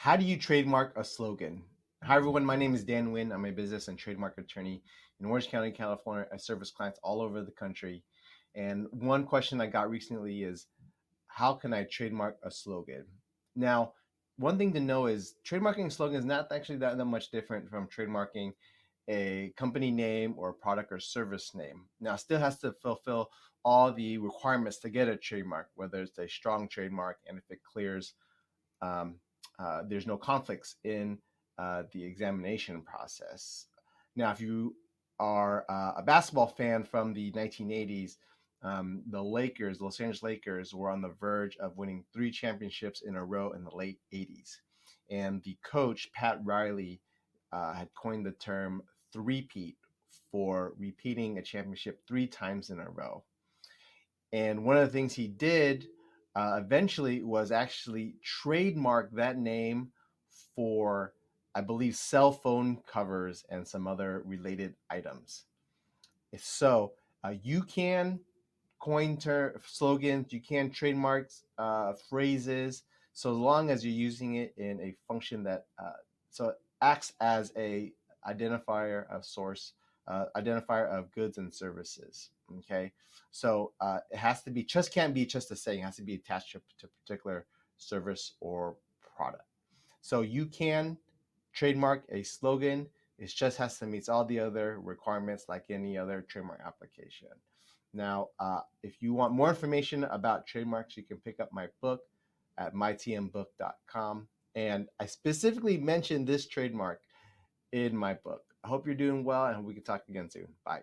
How do you trademark a slogan? Hi, everyone. My name is Dan Nguyen. I'm a business and trademark attorney in Orange County, California. I service clients all over the country. And one question I got recently is, how can I trademark a slogan? Now, one thing to know is trademarking a slogan is not actually that much different from trademarking a company name or product or service name. Now, it still has to fulfill all the requirements to get a trademark, whether it's a strong trademark and if it clears um, there's no conflicts in the examination process. Now, if you are a basketball fan from the 1980s, the Lakers, Los Angeles Lakers, were on the verge of winning 3 championships in a row in the late 80s. And the coach, Pat Riley, had coined the term three-peat for repeating a championship 3 times in a row. And one of the things he did eventually was actually trademark that name for, I believe, cell phone covers and some other related items. So you can coin slogans, you can trademark phrases, so long as you're using it in a function that so it acts as a identifier of source, identifier of goods and services. Okay, so it has to be just can't be just a saying; it has to be attached to a particular service or product. So you can trademark a slogan. It just has to meet all the other requirements like any other trademark application. Now, if you want more information about trademarks, you can pick up my book at mytmbook.com. And I specifically mentioned this trademark in my book. I hope you're doing well and we can talk again soon. Bye.